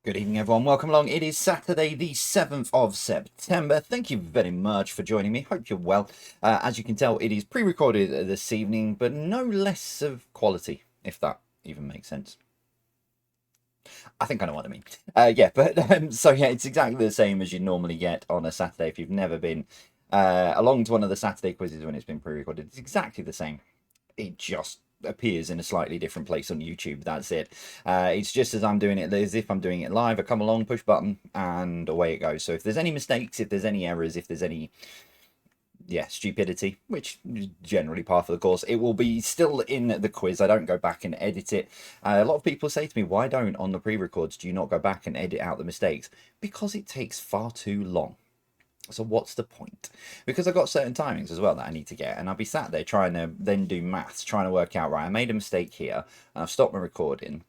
Good evening, everyone. Welcome along. It is Saturday, the 7th of September. Thank you very much for joining me. Hope you're well. As you can tell, it is pre-recorded this evening, but no less of quality, if that even makes sense. I think I know what I mean. Yeah, it's exactly the same as you normally get on a Saturday if you've never been along to one of the Saturday quizzes when it's been pre-recorded. It's exactly the same. It just appears in a slightly different place on YouTube. That's it. It's just as I'm doing it, as if I'm doing it live. I come along, push button, and away it goes. So if there's any mistakes, if there's any errors, if there's any stupidity, which is generally par for the course, it will be still in the quiz. I don't go back and edit it. A lot of people say to me, why don't on the pre-records do you not go back and edit out the mistakes? Because it takes far too long. So what's the point? Because I've got certain timings as well that I need to get, and I'll be sat there trying to then do maths, trying to work out, right, I made a mistake here, and I've stopped my recording.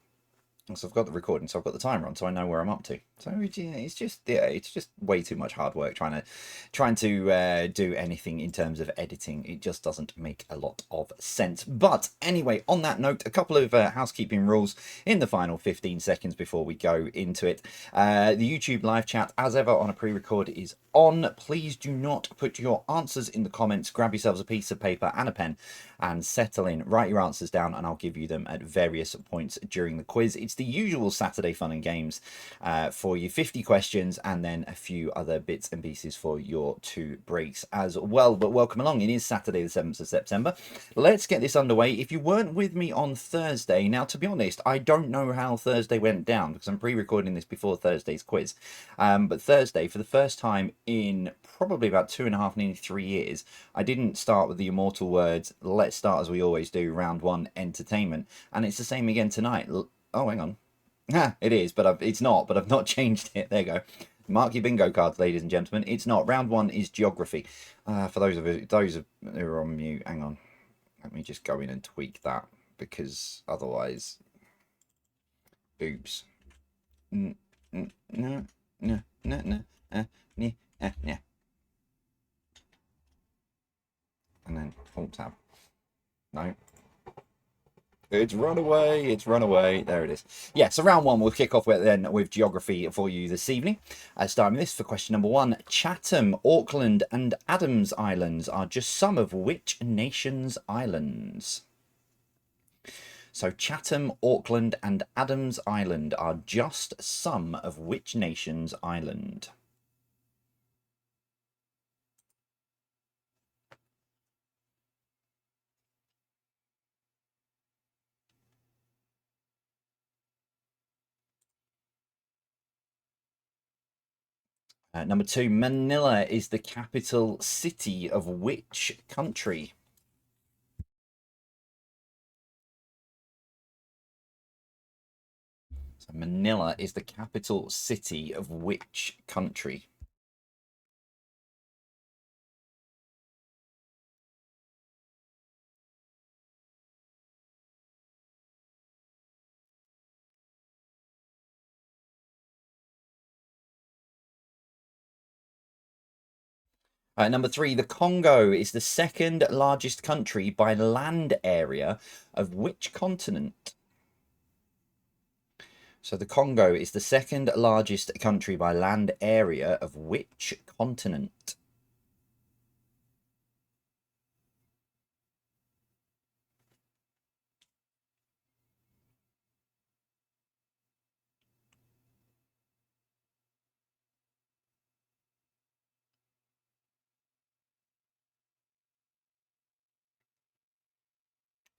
So I've got the recording, so I've got the timer on, so I know where I'm up to. So it's just way too much hard work trying to do anything in terms of editing. It just doesn't make a lot of sense. But anyway, on that note, a couple of housekeeping rules in the final 15 seconds before we go into it. The YouTube live chat, as ever, on a pre-record is on. Please do not put your answers in the comments. Grab yourselves a piece of paper and a pen and settle in. Write your answers down, and I'll give you them at various points during the quiz. It's the usual Saturday fun and games for you. 50 questions and then a few other bits and pieces for your 2 breaks as well. But welcome along. It is Saturday the 7th of September. Let's get this underway. If you weren't with me on Thursday, now to be honest, I don't know how Thursday went down because I'm pre-recording this before Thursday's quiz. But Thursday, for the first time in probably about 2.5, nearly 3 years, I didn't start with the immortal words, let's start as we always do, round 1, entertainment. And it's the same again tonight. Oh, hang on. It is, but it's not, but I've not changed it. There you go. Mark your bingo cards, ladies and gentlemen. It's not. Round 1 is geography. For those who are on mute, hang on. Let me just go in and tweak that because otherwise, oops. No, no, no, no, no, yeah. And then Alt tab. No. It's run away. It's run away. There it is. Yeah, so round 1, we'll kick off with geography for you this evening. Starting with this for question number 1. Chatham, Auckland, and Adams Islands are just some of which nation's islands? So Chatham, Auckland, and Adams Island are just some of which nation's island? Number 2, Manila is the capital city of which country? So Manila is the capital city of which country? Number 3, the Congo is the second largest country by land area of which continent? So the Congo is the second largest country by land area of which continent?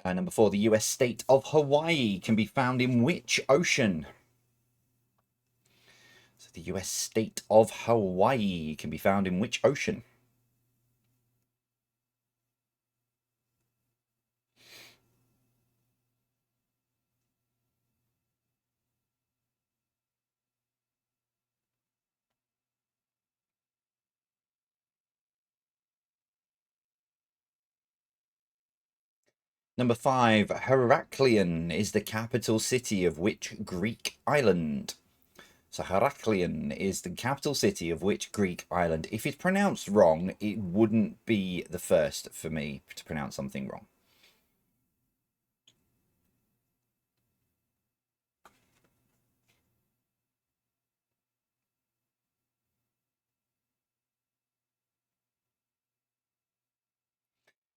Number 4, the US state of Hawaii can be found in which ocean? So the US state of Hawaii can be found in which ocean? Number 5, Heraklion is the capital city of which Greek island? So Heraklion is the capital city of which Greek island? If it's pronounced wrong, it wouldn't be the first for me to pronounce something wrong.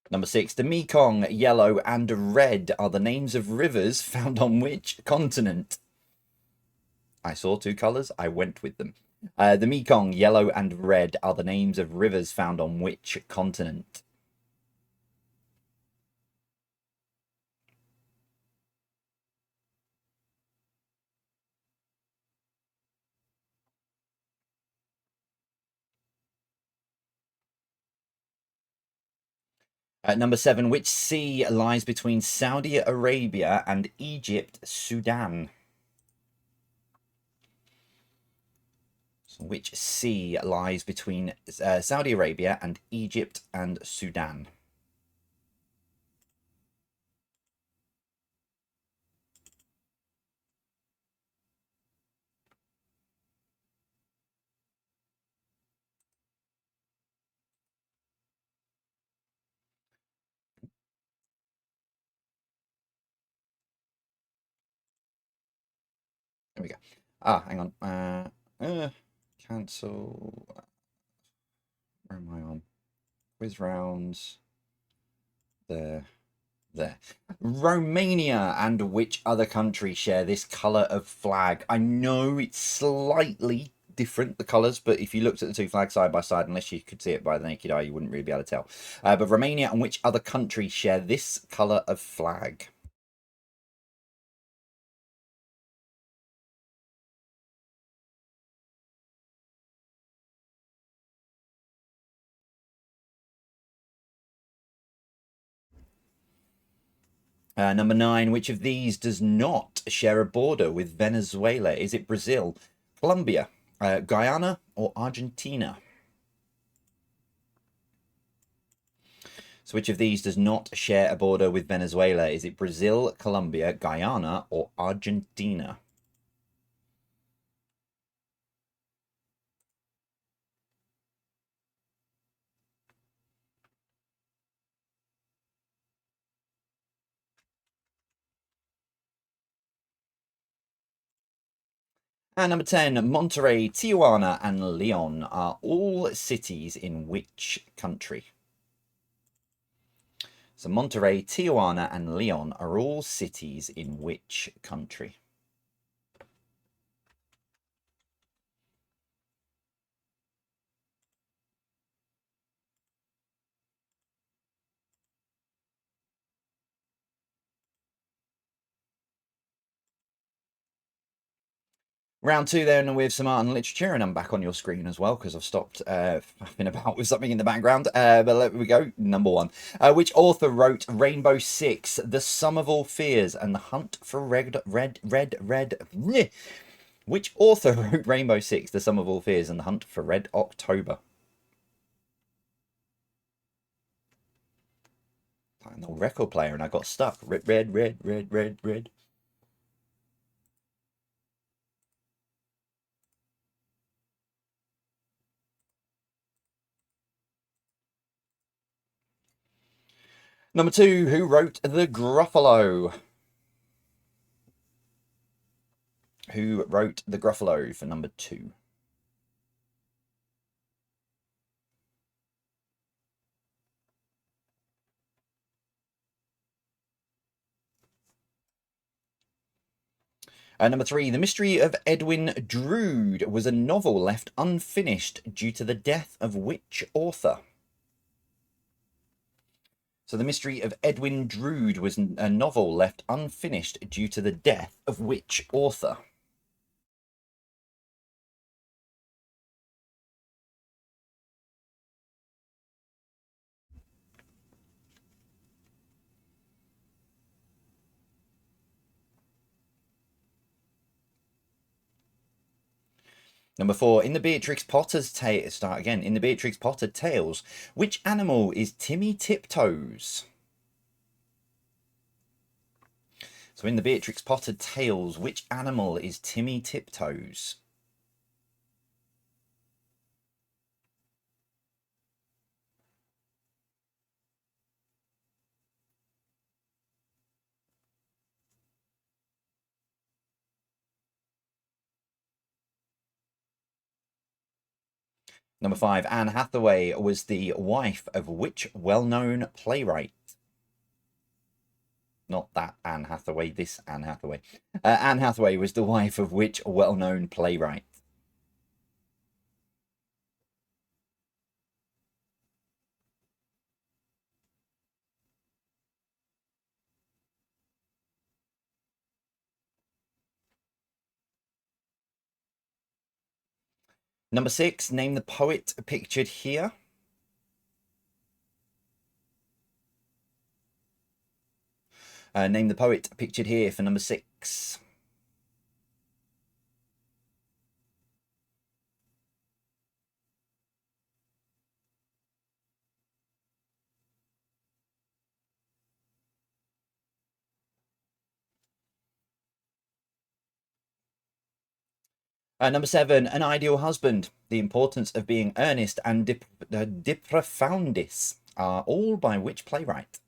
Number 6, the Mekong, Yellow, and Red are the names of rivers found on which continent? I saw two colours, I went with them. The Mekong, Yellow, and Red are the names of rivers found on which continent? Number 7, which sea lies between Saudi Arabia and Egypt, Sudan? So which sea lies between Saudi Arabia and Egypt and Sudan? There we go. Hang on. Cancel. Where am I on? Quiz rounds. There. Romania and which other country share this colour of flag? I know it's slightly different, the colours, but if you looked at the two flags side by side, unless you could see it by the naked eye, you wouldn't really be able to tell. But Romania and which other country share this colour of flag? Number 9, which of these does not share a border with Venezuela? Is it Brazil, Colombia, Guyana, or Argentina? So which of these does not share a border with Venezuela? Is it Brazil, Colombia, Guyana, or Argentina? And number 10, Monterrey, Tijuana, and Leon are all cities in which country? So Monterrey, Tijuana, and Leon are all cities in which country? Round 2 then with some art and literature, and I'm back on your screen as well because I've stopped faffing about with something in the background. But there we go. Number 1. Which author wrote Rainbow Six, The Sum of All Fears, and The Hunt for Red? Which author wrote Rainbow Six, The Sum of All Fears, and The Hunt for Red October? Like an old record player, and I got stuck. Red, red, red, red, red, red. Number 2, who wrote The Gruffalo? Who wrote The Gruffalo for number 2? Number 3, The Mystery of Edwin Drood was a novel left unfinished due to the death of which author? So, The Mystery of Edwin Drood was a novel left unfinished due to the death of which author? Number 4, in the Beatrix Potter's start again. In the Beatrix Potter tales, which animal is Timmy Tiptoes? So in the Beatrix Potter tales, which animal is Timmy Tiptoes? Number 5, Anne Hathaway was the wife of which well-known playwright? Not that Anne Hathaway, this Anne Hathaway. Anne Hathaway was the wife of which well-known playwright? Number 6, name the poet pictured here. Name the poet pictured here for number 6. Number 7, an ideal husband. The importance of being earnest and de profundis are all by which playwright?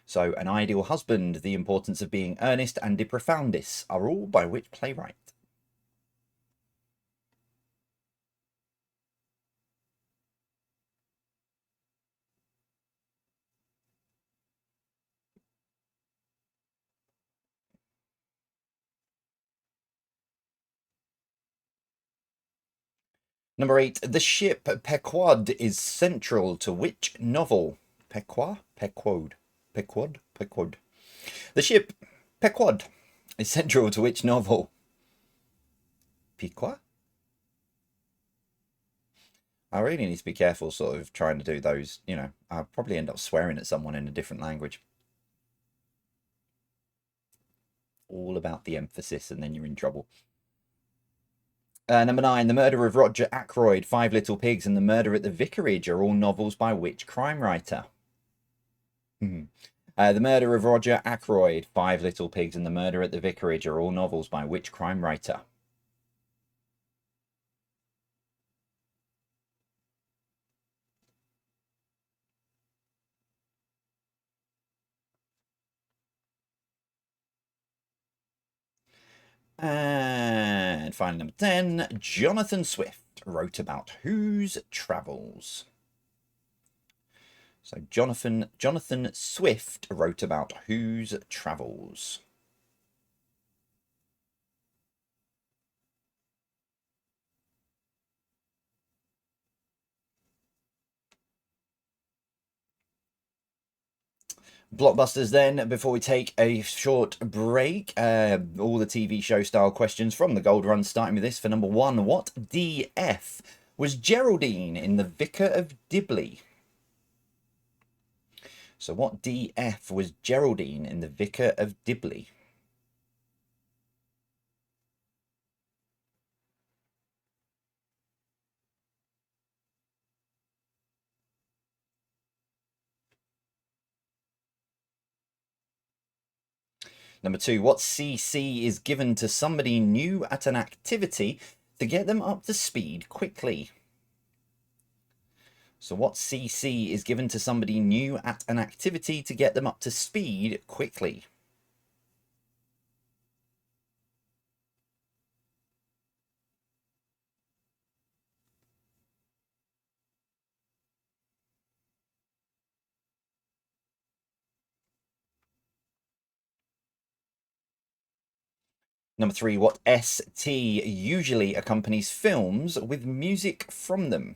So, an ideal husband, the importance of being earnest and de profundis are all by which playwright? Number 8, the ship Pequod is central to which novel? Pequod? Pequod. Pequod? Pequod. The ship Pequod is central to which novel? Pequod? I really need to be careful sort of trying to do those, I'll probably end up swearing at someone in a different language. All about the emphasis and then you're in trouble. Number 9, The Murder of Roger Ackroyd, Five Little Pigs, and The Murder at the Vicarage are all novels by which crime writer? The Murder of Roger Ackroyd, Five Little Pigs, and The Murder at the Vicarage are all novels by which crime writer? And finally, number 10, Jonathan Swift wrote about whose travels? So Jonathan Swift wrote about whose travels? Blockbusters then, before we take a short break, all the TV show style questions from the Gold Run, starting with this for number 1. What DF was Geraldine in The Vicar of Dibley? So what DF was Geraldine in The Vicar of Dibley? Number 2, what CC is given to somebody new at an activity to get them up to speed quickly? So what CC is given to somebody new at an activity to get them up to speed quickly? Number 3, what ST usually accompanies films with music from them?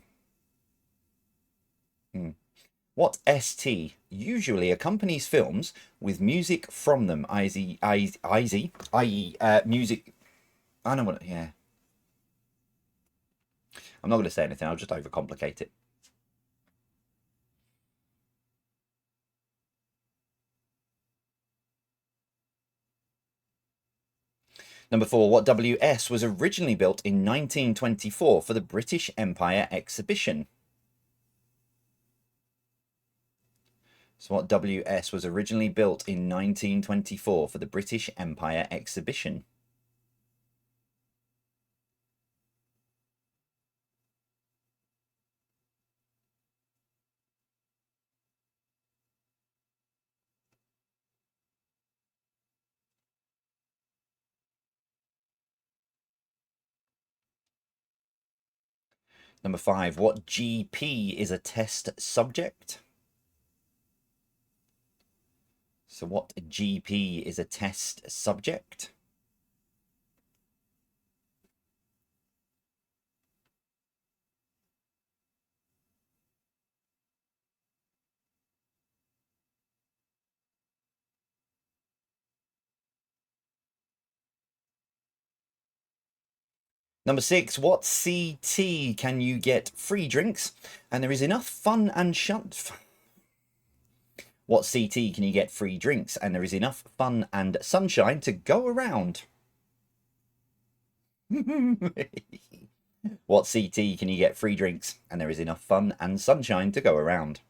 What ST usually accompanies films with music from them? i.e., music. I know what. Yeah. I'm not going to say anything. I'll just overcomplicate it. Number 4, what WS was originally built in 1924 for the British Empire exhibition? So what WS was originally built in 1924 for the British Empire exhibition? Number 5, what GP is a test subject? So what GP is a test subject? Number 6, what CT can you get free drinks and there is enough fun and What CT can you get free drinks and there is enough fun and sunshine to go around? What CT can you get free drinks and there is enough fun and sunshine to go around?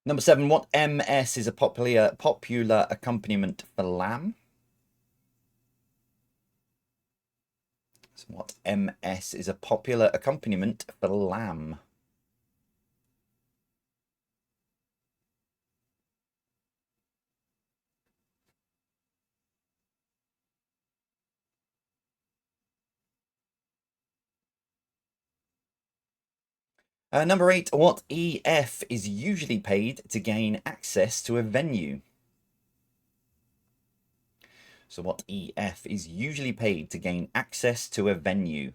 Number 7, what MS is a popular accompaniment for lamb? So what MS is a popular accompaniment for lamb? Number 8, what EF is usually paid to gain access to a venue? So what EF is usually paid to gain access to a venue?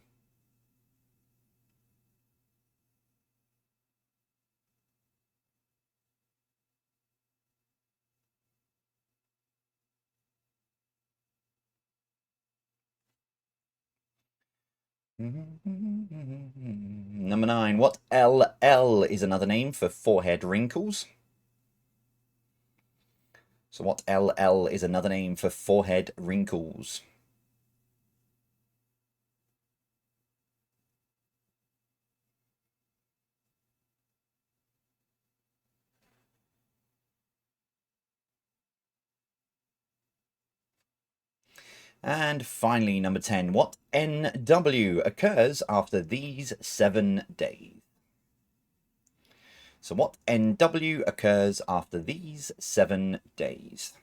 Number 9, what LL is another name for forehead wrinkles? So what LL is another name for forehead wrinkles? And finally, number 10, what NW occurs after these 7 days? So what NW occurs after these 7 days?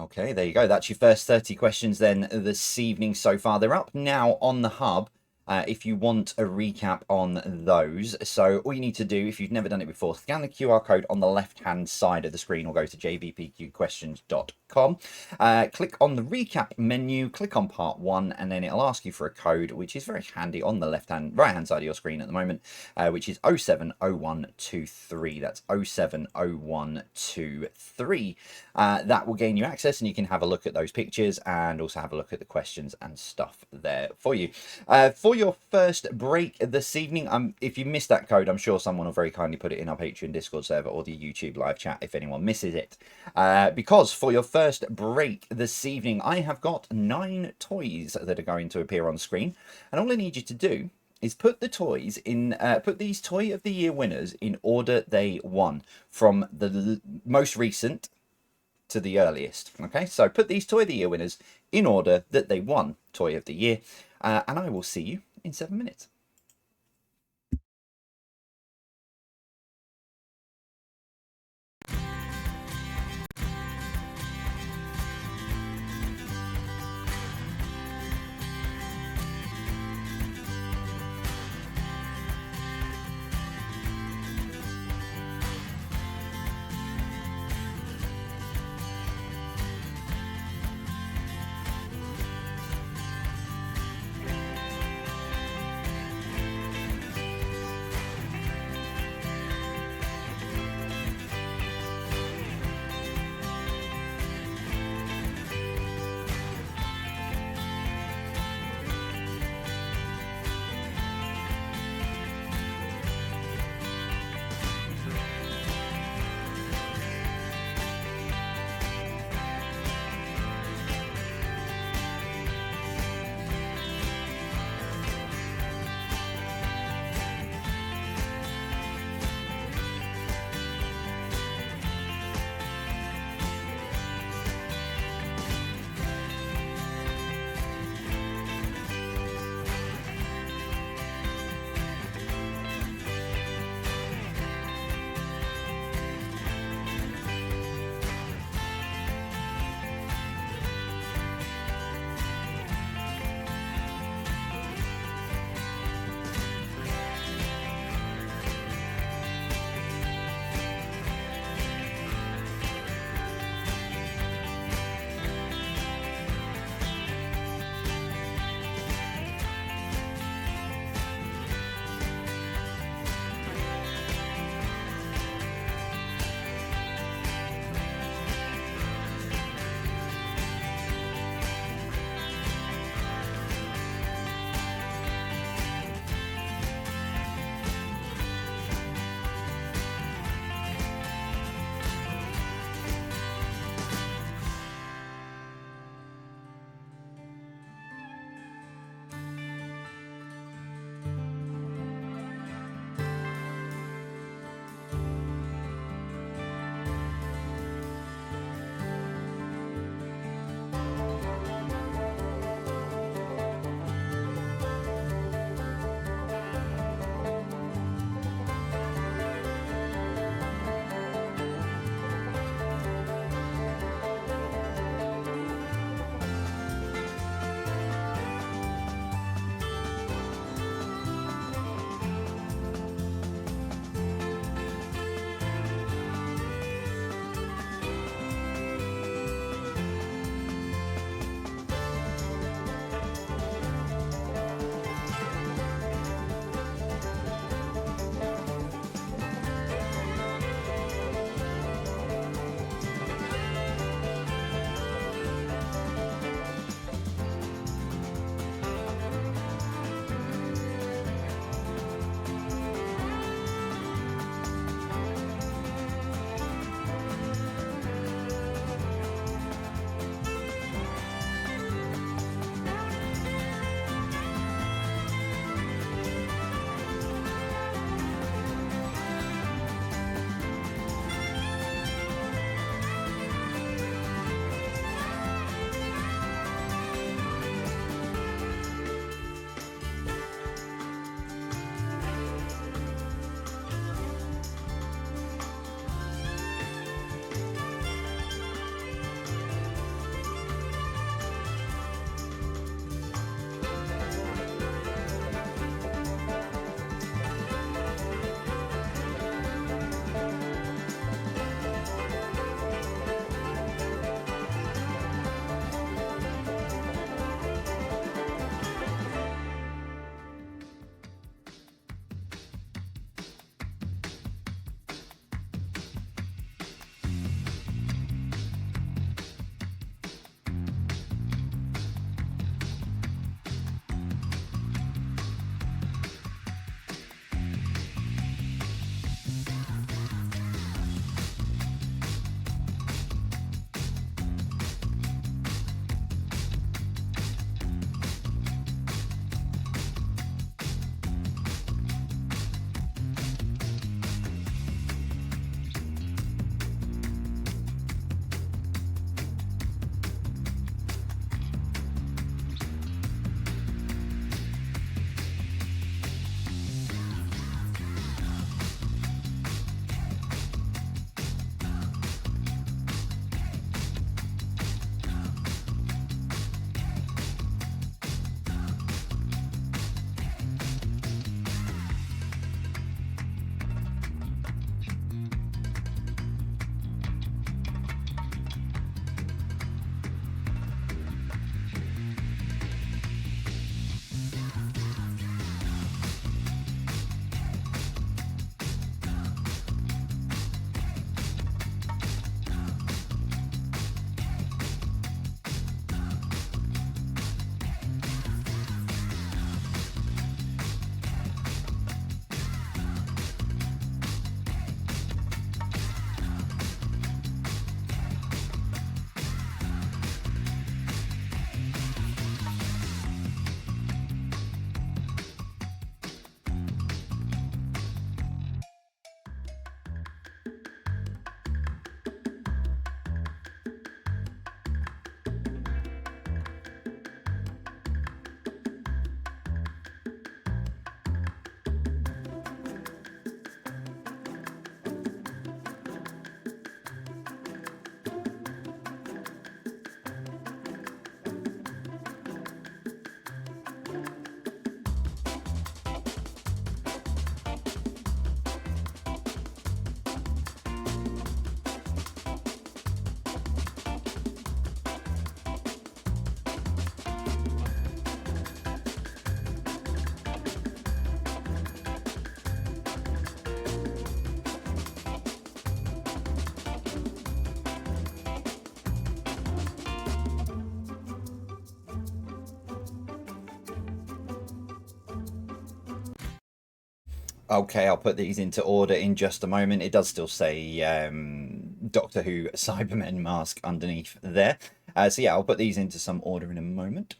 Okay, there you go. That's your first 30 questions then this evening so far. They're up now on the hub if you want a recap on those. So all you need to do, if you've never done it before, scan the QR code on the left-hand side of the screen or go to jvpqquestions.com. Click on the recap menu, click on part 1, and then it'll ask you for a code, which is very handy on the right-hand side of your screen at the moment, which is 070123. That's 070123. That will gain you access and you can have a look at those pictures and also have a look at the questions and stuff there for you. For your first break this evening, if you missed that code, I'm sure someone will very kindly put it in our Patreon Discord server or the YouTube live chat if anyone misses it. Because for your first break this evening, I have got 9 toys that are going to appear on screen, and all I need you to do is put the toys in, put these Toy of the Year winners in order they won, from the most recent to the earliest. Okay, so put these Toy of the Year winners in order that they won Toy of the Year, and I will see you in 7 minutes. Okay, I'll put these into order in just a moment. It does still say Doctor Who Cybermen mask underneath there. So yeah, I'll put these into some order in a moment.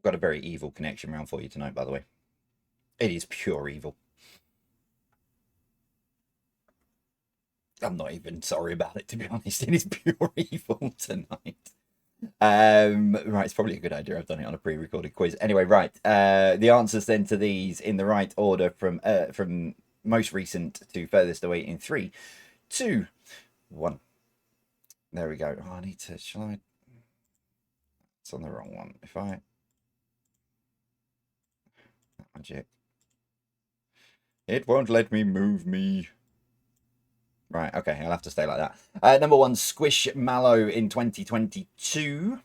Got a very evil connection round for you tonight, by the way. It is pure evil. I'm not even sorry about it, to be honest. It is pure evil tonight. Right, it's probably a good idea I've done it on a pre-recorded quiz. Anyway, right. The answers then to these in the right order from most recent to furthest away in 3, 2, 1. There we go. Oh, I need to. Shall I? It's on the wrong one. If I magic, it won't let me move me. Right. Okay. I'll have to stay like that. Number 1, Squishmallow in 2022.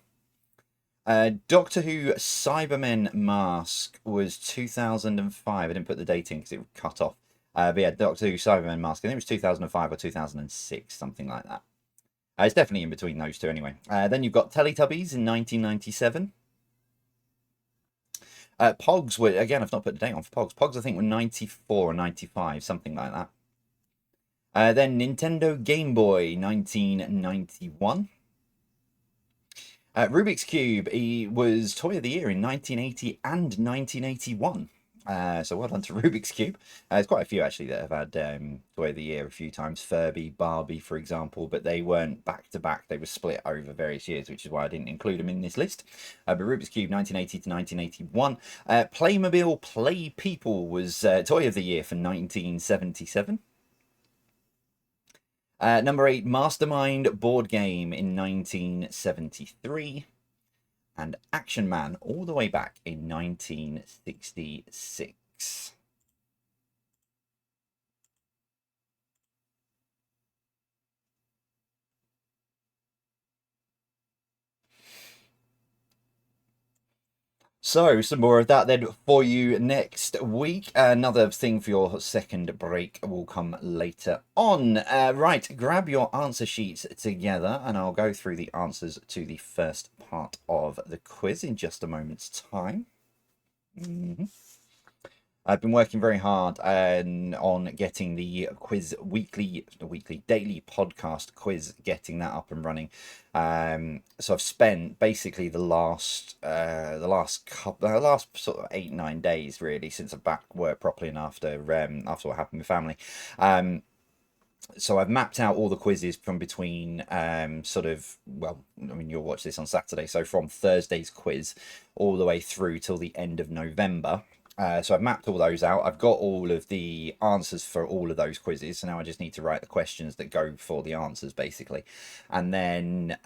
Doctor Who Cybermen mask was 2005. I didn't put the date in because it would cut off. But yeah, Doctor Who Cybermen mask. I think it was 2005 or 2006, something like that. It's definitely in between those two anyway. Then you've got Teletubbies in 1997. Pogs were, again, I've not put the date on for Pogs. Pogs, I think, were 94 or 95, something like that. Then Nintendo Game Boy, 1991. Rubik's Cube, he was Toy of the Year in 1980 and 1981. So well done to Rubik's Cube. There's quite a few actually that have had Toy of the Year a few times. Furby, Barbie, for example, but they weren't back to back. They were split over various years, which is why I didn't include them in this list. But Rubik's Cube, 1980 to 1981. Playmobil Play People was Toy of the Year for 1977. Number 8, Mastermind board game in 1973. And Action Man all the way back in 1966. So, some more of that then for you next week. Another thing for your second break will come later on. Right, grab your answer sheets together and I'll go through the answers to the first part of the quiz in just a moment's time. I've been working very hard on getting the quiz daily podcast quiz, getting that up and running. So I've spent basically the last sort of 8-9 days really since I'm back work properly and after what happened with family. So I've mapped out all the quizzes from between you'll watch this on Saturday, so from Thursday's quiz all the way through till the end of November. So I've mapped all those out. I've got all of the answers for all of those quizzes. So now I just need to write the questions that go for the answers, basically. And then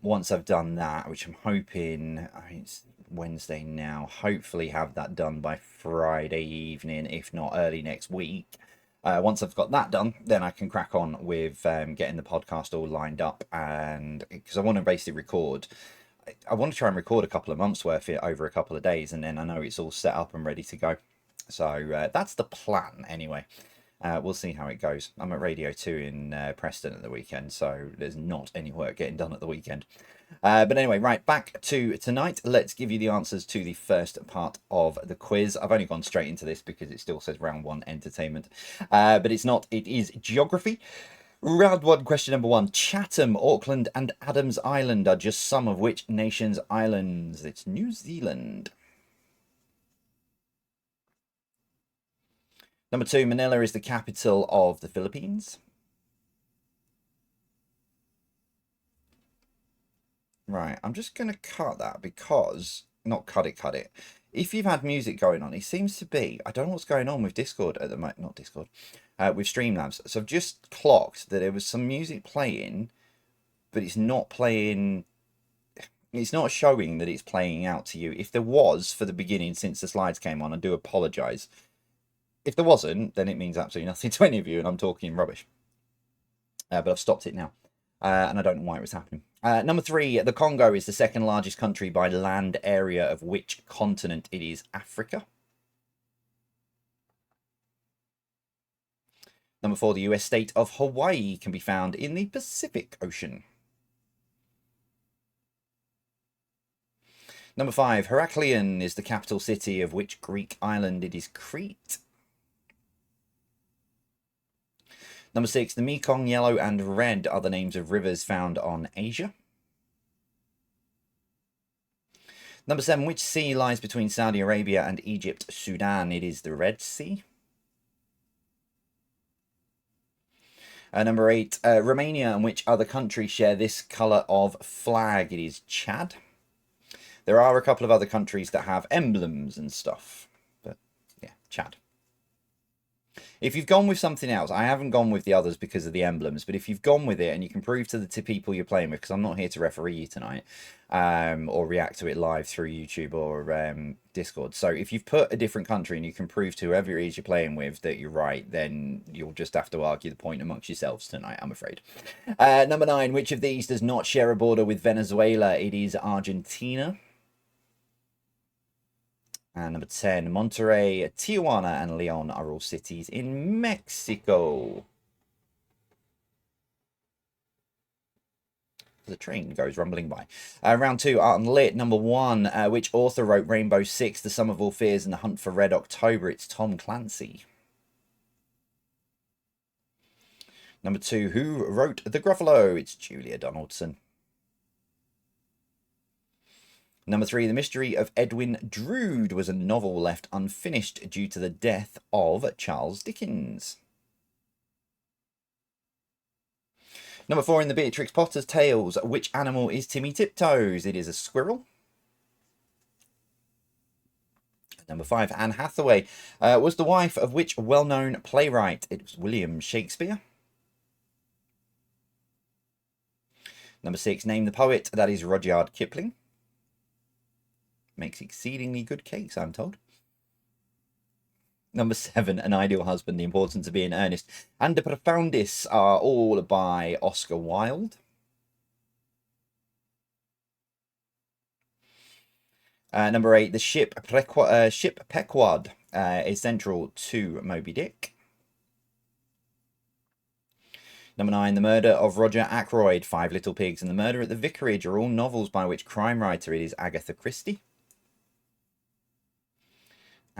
once I've done that, which I'm hoping, it's Wednesday now, hopefully have that done by Friday evening, if not early next week. Once I've got that done, then I can crack on with getting the podcast all lined up. And because I want to basically I want to try and record a couple of months worth it over a couple of days, and then I know it's all set up and ready to go. So that's the plan anyway. We'll see how it goes. I'm at Radio 2 in Preston at the weekend, so there's not any work getting done at the weekend. But anyway, right, back to tonight. Let's give you the answers to the first part of the quiz. I've only gone straight into this because it still says round 1 entertainment. But it's not. It is geography. Round 1, question number 1. Chatham, Auckland, and Adams Island are just some of which nation's islands? It's New Zealand. Number 2, Manila is the capital of the Philippines. Right, I'm just going to cut that because... Not cut it. If you've had music going on, it seems to be... I don't know what's going on with Discord at the moment. Not Discord. With Streamlabs. So I've just clocked that there was some music playing, but it's not playing... It's not showing that it's playing out to you. If there was for the beginning since the slides came on, I do apologise. If there wasn't, then it means absolutely nothing to any of you, and I'm talking rubbish. But I've stopped it now, and I don't know why it was happening. Number 3, the Congo is the second largest country by land area of which continent? It is Africa. Number 4, the US state of Hawaii can be found in the Pacific Ocean. Number 5, Heraklion is the capital city of which Greek island? It is Crete. Number 6, the Mekong, Yellow, and Red are the names of rivers found on Asia. Number 7, which sea lies between Saudi Arabia and Egypt, Sudan? It is the Red Sea. Number 8, Romania and which other country share this colour of flag? It is Chad. There are a couple of other countries that have emblems and stuff, but yeah, Chad. If you've gone with something else, I haven't gone with the others because of the emblems, but if you've gone with it and you can prove to the people you're playing with, because I'm not here to referee you tonight, or react to it live through YouTube or Discord. So if you've put a different country and you can prove to whoever it is you're playing with that you're right, then you'll just have to argue the point amongst yourselves tonight, I'm afraid. Number 9, which of these does not share a border with Venezuela? It is Argentina. And number 10, Monterrey, Tijuana, and Leon are all cities in Mexico. The train goes rumbling by. Round 2, Art and Lit. Number 1, which author wrote Rainbow Six, The Sum of All Fears, and The Hunt for Red October? It's Tom Clancy. Number 2, who wrote The Gruffalo? It's Julia Donaldson. Number 3, The Mystery of Edwin Drood was a novel left unfinished due to the death of Charles Dickens. Number 4, in the Beatrix Potter's Tales, which animal is Timmy Tiptoes? It is a squirrel. Number 5, Anne Hathaway was the wife of which well-known playwright? It was William Shakespeare. Number 6, name the poet. That is Rudyard Kipling. Makes exceedingly good cakes, I'm told. Number 7, An Ideal Husband, The Importance of Being Earnest, and De Profundis are all by Oscar Wilde. Number 8, the ship Pequod is central to Moby Dick. Number 9, The Murder of Roger Ackroyd, Five Little Pigs, and The Murder at the Vicarage are all novels by which crime writer? It is Agatha Christie.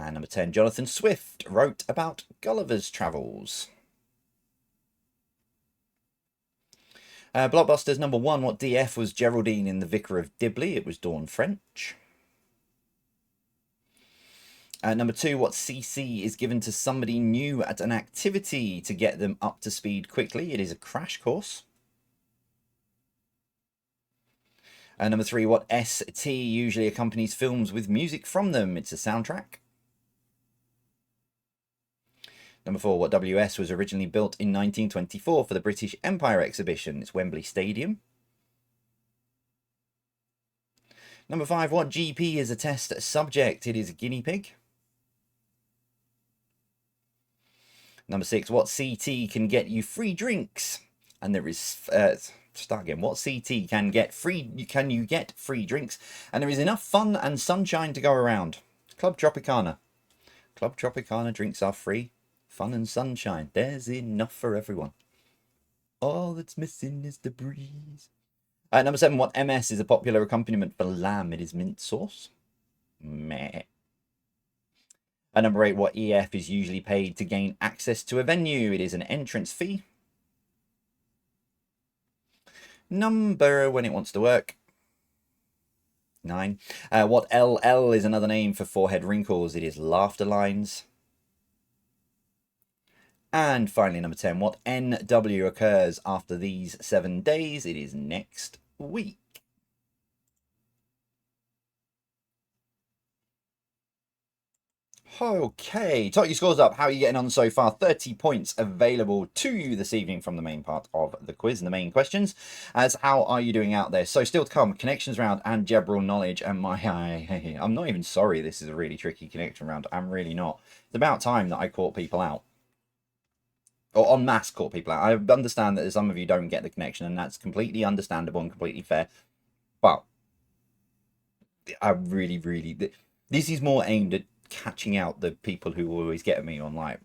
And number 10, Jonathan Swift wrote about Gulliver's Travels. Blockbusters number 1, what DF was Geraldine in The Vicar of Dibley? It was Dawn French. Number 2, what CC is given to somebody new at an activity to get them up to speed quickly? It is a crash course. Number 3, what ST usually accompanies films with music from them? It's a soundtrack. Number 4, what WS was originally built in 1924 for the British Empire exhibition? It's Wembley Stadium. Number 5, what GP is a test subject? It is a guinea pig. Number 6, what CT can get you free drinks? And there is, start again, what CT can you get free drinks? And there is enough fun and sunshine to go around. Club Tropicana. Club Tropicana drinks are free. Fun and sunshine. There's enough for everyone. All that's missing is the breeze. Number 7, what MS is a popular accompaniment for lamb? It is mint sauce. Meh. Number 8, what EF is usually paid to gain access to a venue? It is an entrance fee. Number when it wants to work. 9. What LL is another name for forehead wrinkles? It is laughter lines. And finally, number 10, what NW occurs after these 7 days? It is next week. Okay, tot your scores up. How are you getting on so far? 30 points available to you this evening from the main part of the quiz and the main questions. As how are you doing out there? So still to come, connections round and general knowledge. And I'm not even sorry this is a really tricky connection round. I'm really not. It's about time that I caught people out. Or en masse caught people out. I understand that some of you don't get the connection, and that's completely understandable and completely fair. But I really, this is more aimed at catching out the people who always get at me on like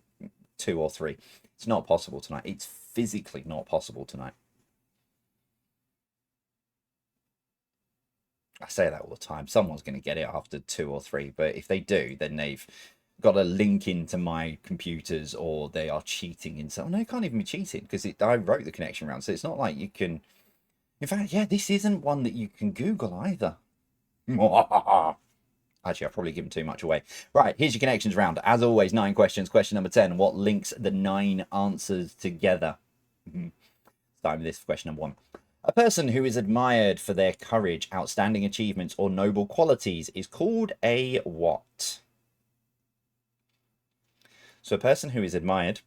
2 or 3. It's not possible tonight. It's physically not possible tonight. I say that all the time. Someone's going to get it after 2 or 3, but if they do, then they've got a link into my computers, or they are cheating in some. No, it can't even be cheating, because I wrote the connection round, so it's not like you can. In fact, yeah, this isn't one that you can Google either. Actually, I've probably given too much away. Right, here's your connections round. As always, 9 questions. Question number 10. What links the 9 answers together? Starting with this, question number 1. A person who is admired for their courage, outstanding achievements, or noble qualities is called a what? So a person who is admired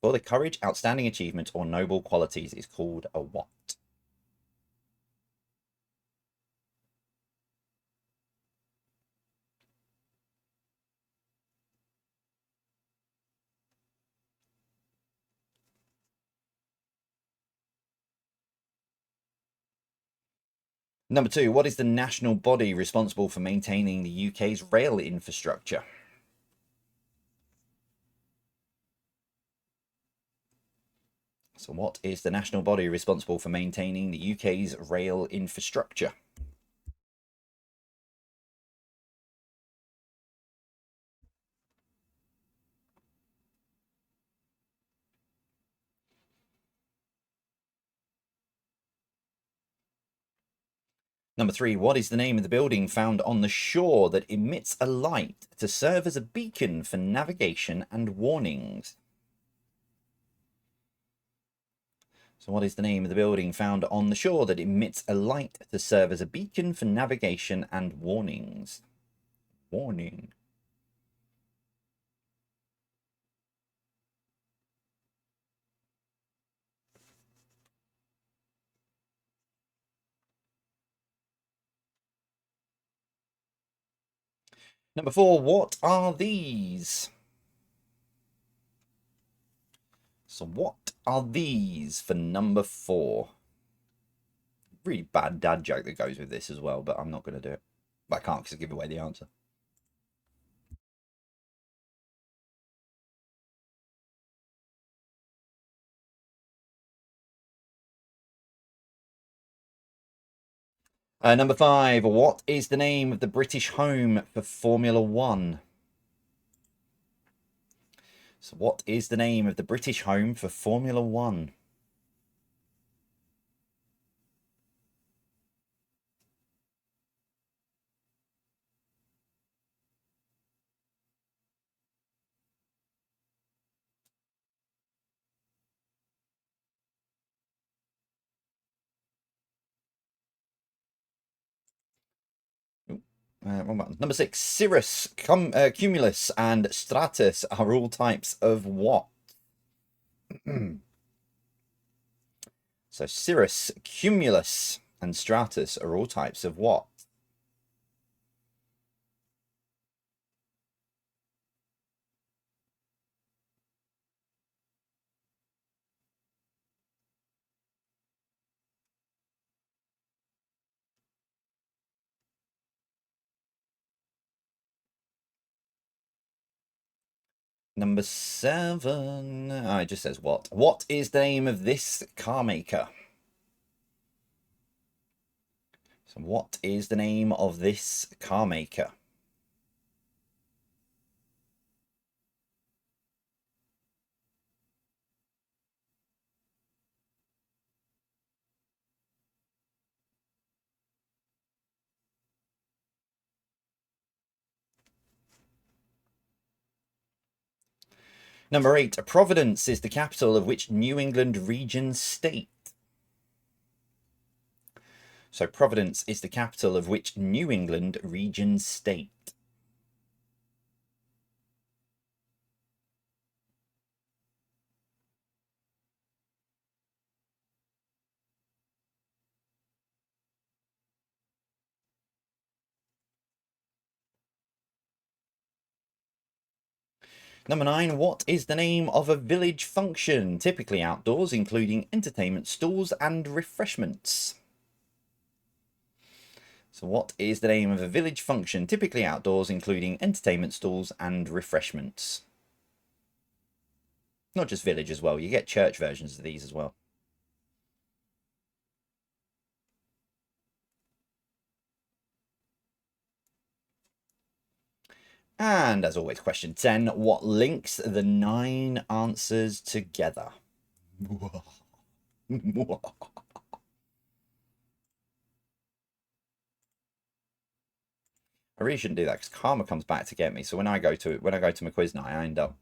for their courage, outstanding achievements, or noble qualities is called a what? Number 2, what is the national body responsible for maintaining the UK's rail infrastructure? So what is the national body responsible for maintaining the UK's rail infrastructure? Number 3, what is the name of the building found on the shore that emits a light to serve as a beacon for navigation and warnings? So what is the name of the building found on the shore that emits a light to serve as a beacon for navigation and warnings? Warning. Number 4, what are these? So what are these for number 4? Really bad dad joke that goes with this as well, but I'm not going to do it. But I can't because I give away the answer. Number 5, what is the name of the British home for Formula 1? So what is the name of the British home for Formula 1? Wrong button. Number 6, cirrus, cumulus, and stratus are all types of what? So cirrus, cumulus, and stratus are all types of what? Number 7. Oh, it just says what. What is the name of this car maker? So what is the name of this car maker? Number 8. Providence is the capital of which New England region state? So Providence is the capital of which New England region state? Number 9, what is the name of a village function, typically outdoors, including entertainment stalls and refreshments? So what is the name of a village function, typically outdoors, including entertainment stalls and refreshments? Not just village as well. You get church versions of these as well. And as always, question 10. What links the 9 answers together? I really shouldn't do that because karma comes back to get me. So when I go to my quiz night, I end up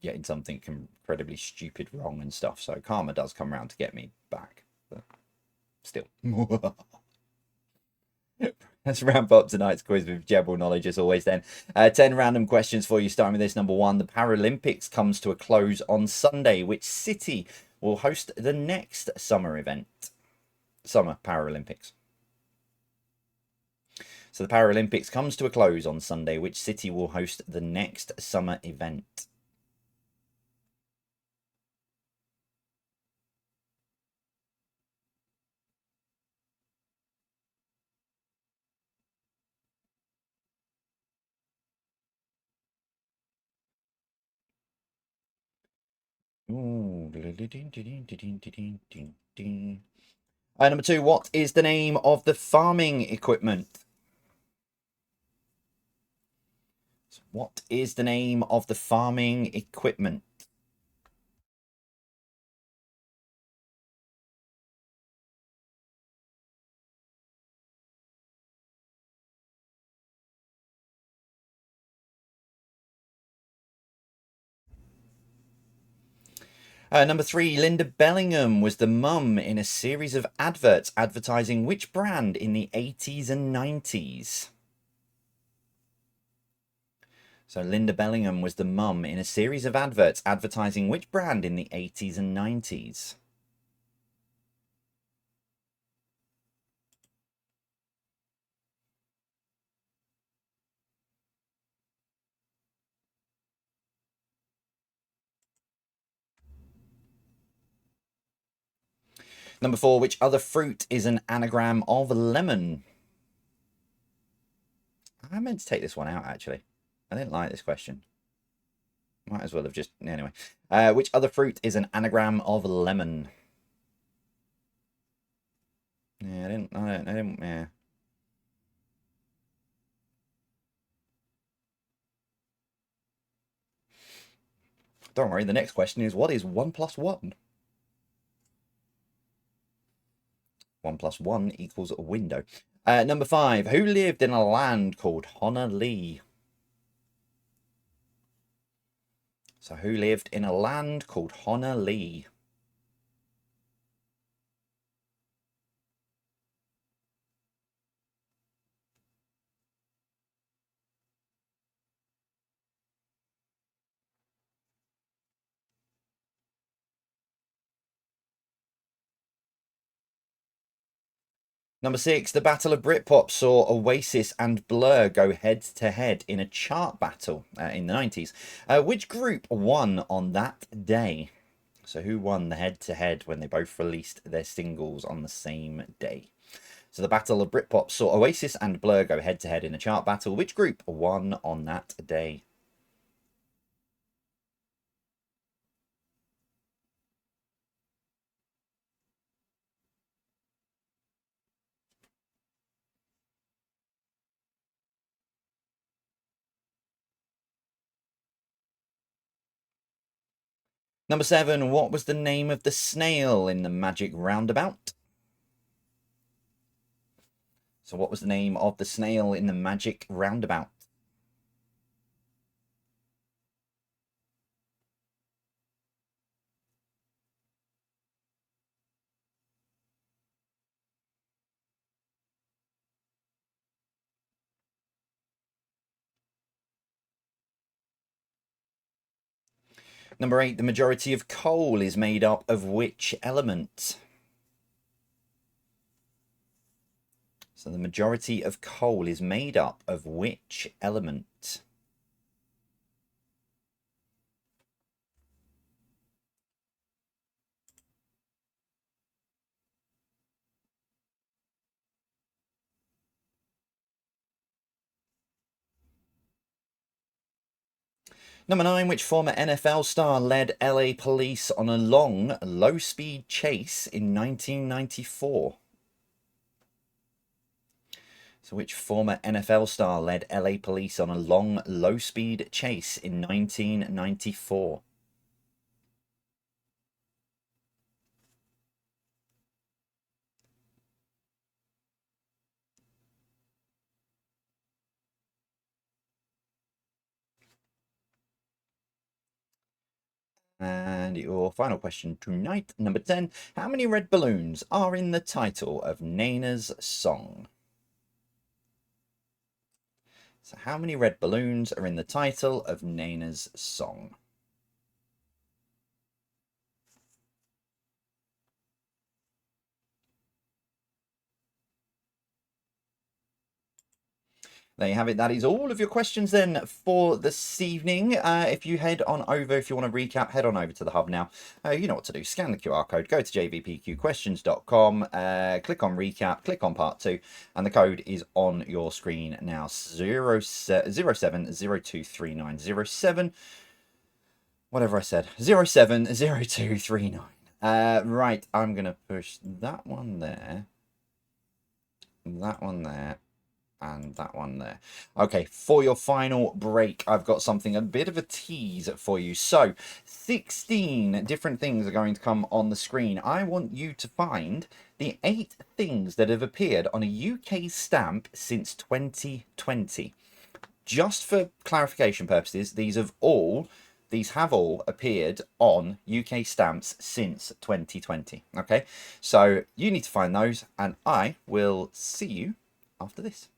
getting something incredibly stupid wrong and stuff. So karma does come around to get me back, but still. Let's ramp up tonight's quiz with general knowledge as always then. 10 random questions for you, starting with this. Number 1, the Paralympics comes to a close on Sunday. Which city will host the next summer event? Summer Paralympics. So the Paralympics comes to a close on Sunday. Which city will host the next summer event? Ooh. Number 2, what is the name of the farming equipment? So what is the name of the farming equipment? Number 3, Linda Bellingham was the mum in a series of adverts advertising which brand in the 80s and 90s? So Linda Bellingham was the mum in a series of adverts advertising which brand in the 80s and 90s? Number 4, which other fruit is an anagram of lemon? I meant to take this one out, actually. I didn't like this question. Might as well have just... Anyway. Which other fruit is an anagram of lemon? Yeah, I didn't, yeah. Don't worry, the next question is, what is 1 plus 1? 1 plus 1 equals a window. Number 5, who lived in a land called Honolulu? So who lived in a land called Honolulu? Number 6, the Battle of Britpop saw Oasis and Blur go head-to-head in a chart battle in the 90s. Which group won on that day? So who won the head-to-head when they both released their singles on the same day? So the Battle of Britpop saw Oasis and Blur go head-to-head in a chart battle. Which group won on that day? Number 7, what was the name of the snail in the Magic Roundabout? So what was the name of the snail in the Magic Roundabout? Number 8, the majority of coal is made up of which element? So the majority of coal is made up of which element? Number 9, which former NFL star led LA police on a long, low-speed chase in 1994? So which former NFL star led LA police on a long, low-speed chase in 1994? And your final question tonight, number 10. How many red balloons are in the title of Nana's song? So how many red balloons are in the title of Nana's song? There you have it. That is all of your questions then for this evening. If you head on over, if you want to recap, head on over to the hub now. You know what to do. Scan the QR code, go to jvpqquestions.com, click on recap, click on part 2, and the code is on your screen now. 07023907. Whatever I said. 070239. Right, I'm going to push that one there. That one there. And that one there. Okay, for your final break, I've got something, a bit of a tease for you. So, 16 different things are going to come on the screen. I want you to find the 8 things that have appeared on a UK stamp since 2020. Just for clarification purposes, these have all appeared on UK stamps since 2020. Okay, so you need to find those, and I will see you after this.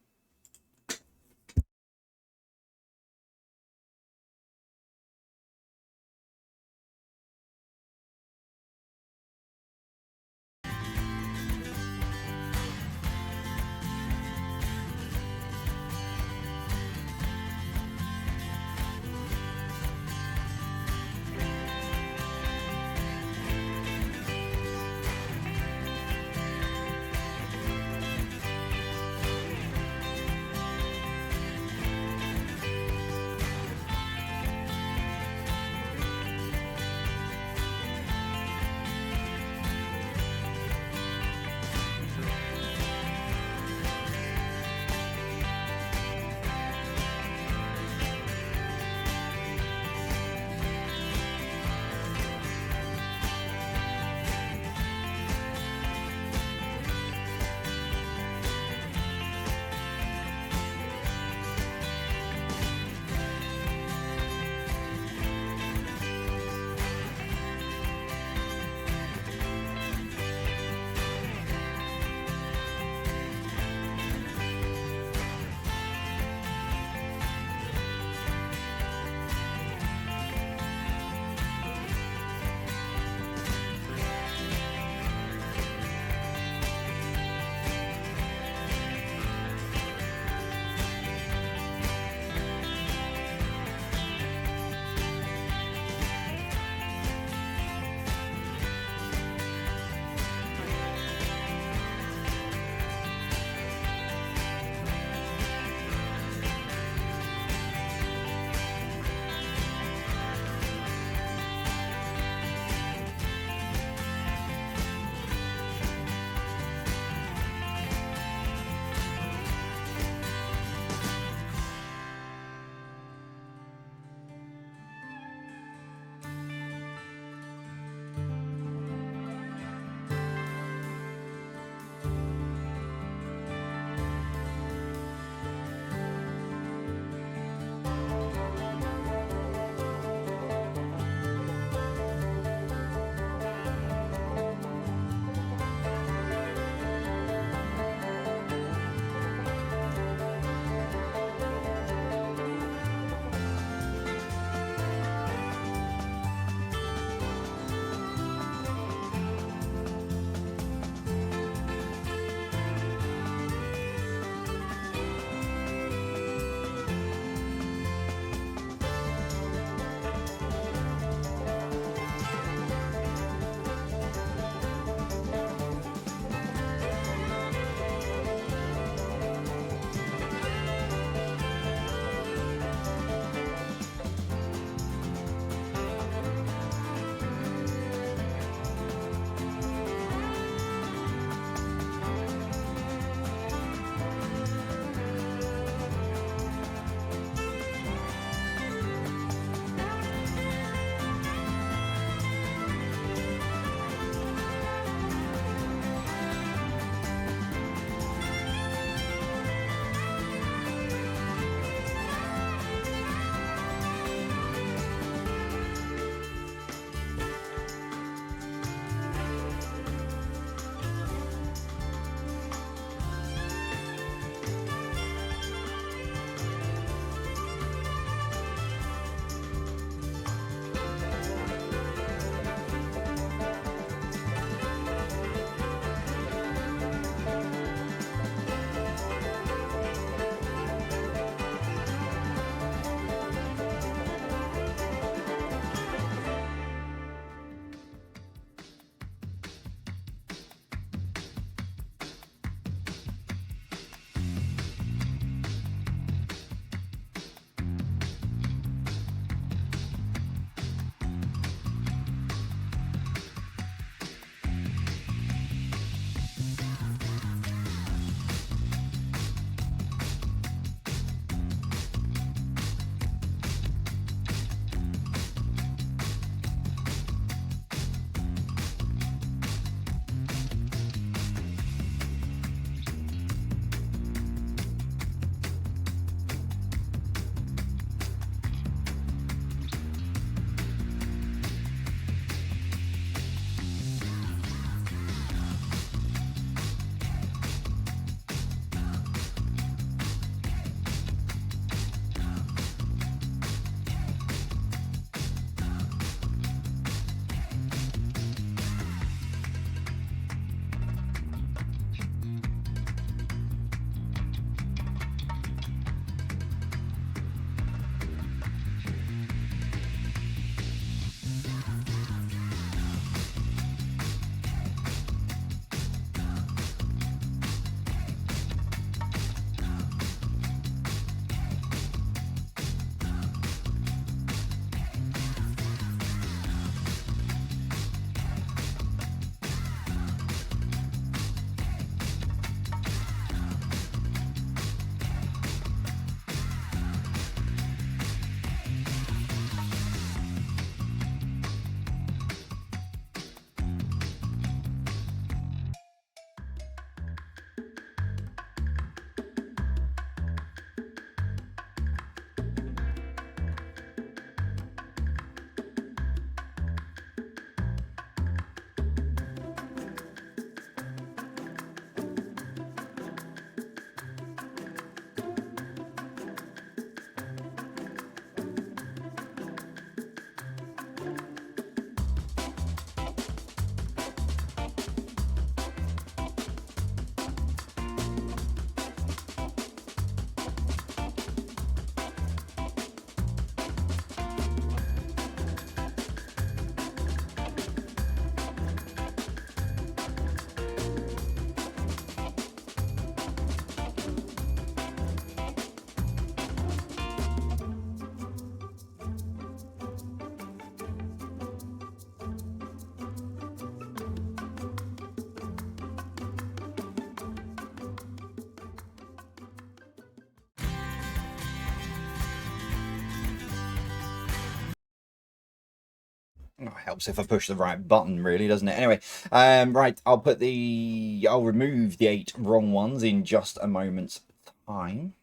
Oh, helps if I push the right button, really, doesn't it? Anyway, right, I'll remove the 8 wrong ones in just a moment's time.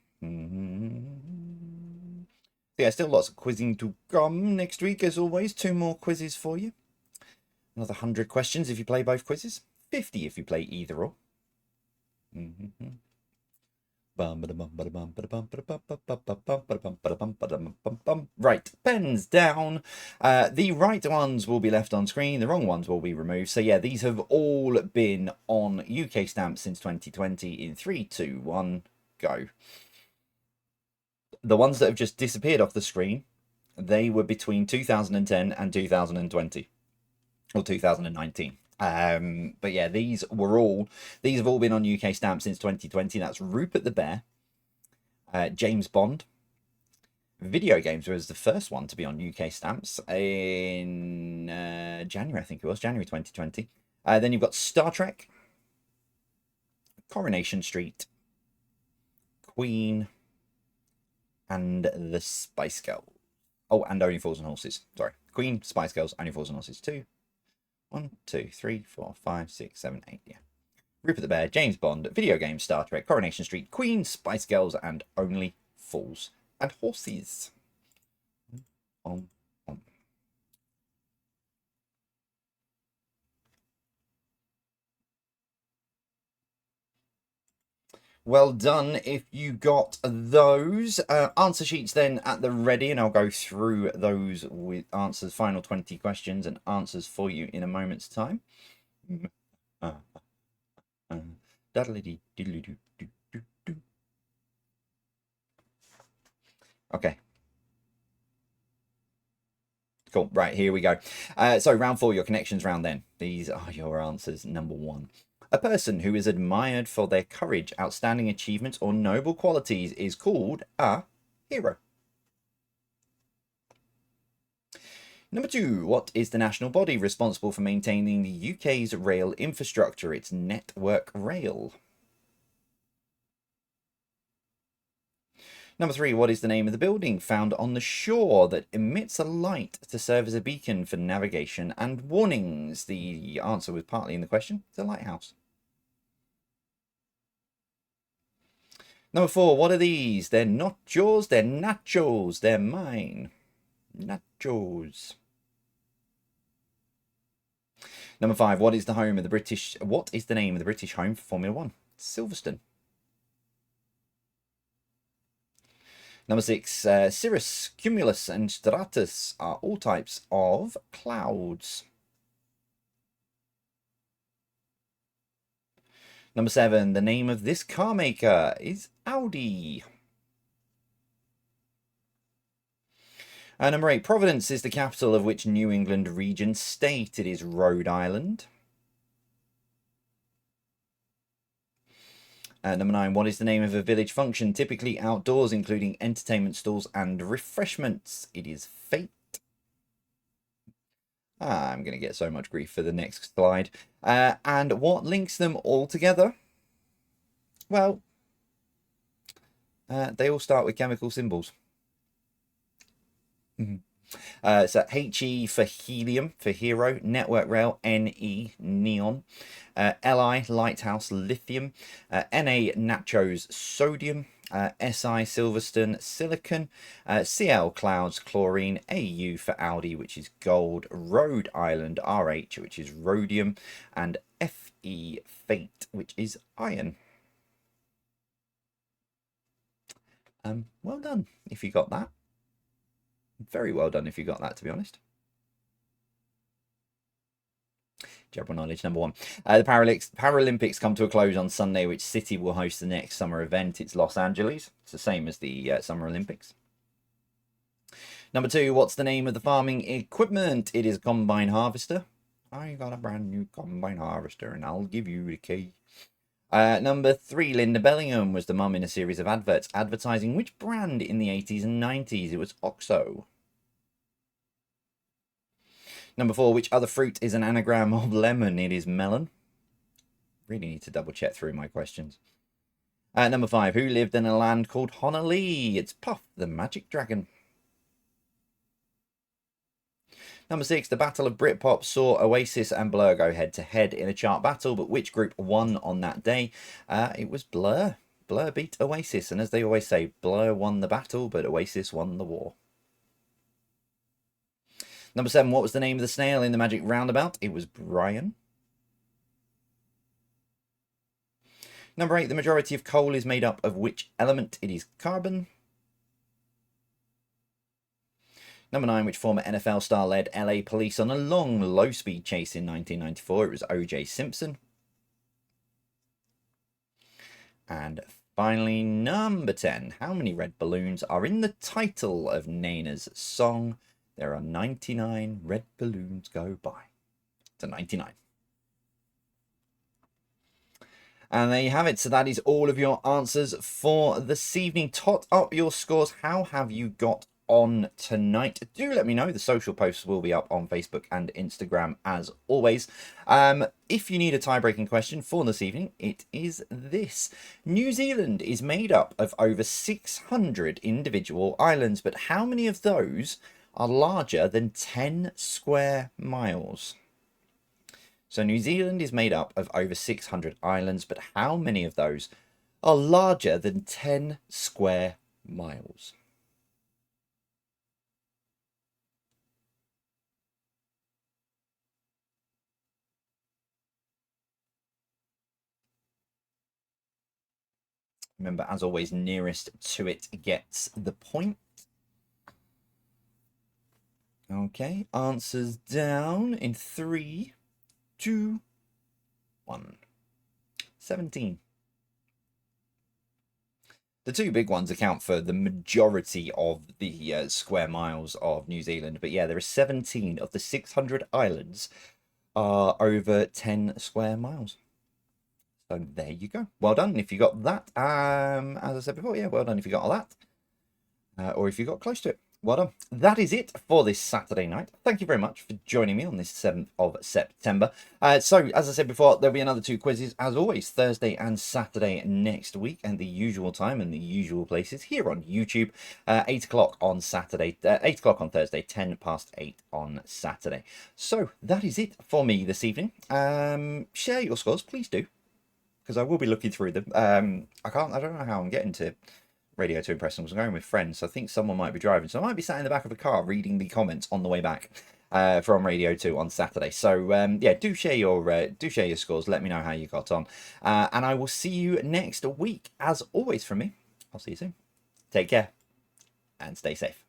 Yeah, still lots of quizzing to come next week, as always. 2 more quizzes for you. Another 100 questions if you play both quizzes. 50 if you play either or. Right, pens down. The right ones will be left on screen, the wrong ones will be removed. So yeah, these have all been on UK stamps since 2020 in 3, 2, 1, go. The ones that have just disappeared off the screen, they were between 2010 and 2020 or 2019. But yeah, these have all been on UK stamps since 2020. That's Rupert the Bear, James Bond. Video games was the first one to be on UK stamps in January, I think it was, January 2020. Then you've got Star Trek, Coronation Street, Queen, and the Spice Girls. Oh, and Only Fools and Horses. Sorry. Queen, Spice Girls, Only Fools and Horses. 1, 2, 3, 4, 5, 6, 7, 8. Yeah. Rupert the Bear, James Bond, video games, Star Trek, Coronation Street, Queen, Spice Girls, and Only Fools and Horses. Well done if you got those. Answer sheets then at the ready, and I'll go through those with answers, final 20 questions and answers for you in a moment's time. Okay. Cool. Right, here we go. So round 4, your connections round then. These are your answers. Number 1. A person who is admired for their courage, outstanding achievements, or noble qualities is called a hero. Number 2. What is the national body responsible for maintaining the UK's rail infrastructure? It's Network Rail. Number 3. What is the name of the building found on the shore that emits a light to serve as a beacon for navigation and warnings? The answer was partly in the question. It's a lighthouse. Number 4. What are these? They're not yours. They're nachos. They're mine. Nachos. Number 5. What is the name of the British home for Formula 1? Silverstone. Number 6, cirrus, cumulus, and stratus are all types of clouds. Number 7, the name of this car maker is Audi. Number 8, Providence is the capital of which New England region state? It is Rhode Island. Number 9, what is the name of a village function, typically outdoors, including entertainment stalls and refreshments? It is Fete. I'm going to get so much grief for the next slide. And what links them all together? Well, they all start with chemical symbols. So HE for helium, for hero, Network Rail, NE, neon, LI, lighthouse, lithium, Na, nachos, sodium, Si, Silverstone, silicon, Cl, clouds, chlorine, Au for Audi, which is gold, Rhode Island, RH, which is rhodium, and Fe, fate, which is iron. Well done if you got that. Very well done if you got that, to be honest. General knowledge, number 1. The Paralympics come to a close on Sunday. Which city will host the next summer event? It's Los Angeles. It's the same as the Summer Olympics. Number 2, what's the name of the farming equipment? It is a combine harvester. I got a brand new combine harvester and I'll give you the key. Number 3, Linda Bellingham was the mum in a series of adverts advertising which brand in the 80s and 90s? It was Oxo. Number 4, which other fruit is an anagram of lemon? It is melon. Really need to double check through my questions. Number 5, who lived in a land called Honolulu? It's Puff the Magic Dragon. Number 6, the Battle of Britpop saw Oasis and Blur go head-to-head in a chart battle, but which group won on that day? It was Blur. Blur beat Oasis, and as they always say, Blur won the battle, but Oasis won the war. Number 7, what was the name of the snail in the Magic Roundabout? It was Brian. Number 8, the majority of coal is made up of which element? It is carbon. Number 9, which former NFL star led LA police on a long, low-speed chase in 1994? It was O.J. Simpson. And finally, number 10, how many red balloons are in the title of Naina's song? There are 99 red balloons go by. To 99. And there you have it. So that is all of your answers for this evening. Tot up your scores. How have you got on tonight? Do let me know. The social posts will be up on Facebook and Instagram as always. If you need a tie-breaking question for this evening, it is this. New Zealand is made up of over 600 individual islands, but how many of those are larger than 10 square miles? So New Zealand is made up of over 600 islands, but how many of those are larger than 10 square miles? Remember, as always, nearest to it gets the point. Okay, answers down in 3, 2, 1. 17. The two big ones account for the majority of the square miles of New Zealand. But yeah, there are 17 of the 600 islands are over 10 square miles. So there you go. Well done if you got that. As I said before, yeah, well done if you got all that. Or if you got close to it. Well done. That is it for this Saturday night. Thank you very much for joining me on this 7th of September. So, as I said before, there'll be another 2 quizzes, as always, Thursday and Saturday next week, and the usual time and the usual places here on YouTube. 8 o'clock on Saturday, 8 o'clock on Thursday, 10 past 8 on Saturday. So, that is it for me this evening. Share your scores, please do, because I will be looking through them. I don't know how I'm getting to Radio 2 Impressions. I was going with friends, so I think someone might be driving. So I might be sat in the back of a car reading the comments on the way back from Radio 2 on Saturday. So yeah, do share your scores. Let me know how you got on, and I will see you next week. As always, from me, I'll see you soon. Take care and stay safe.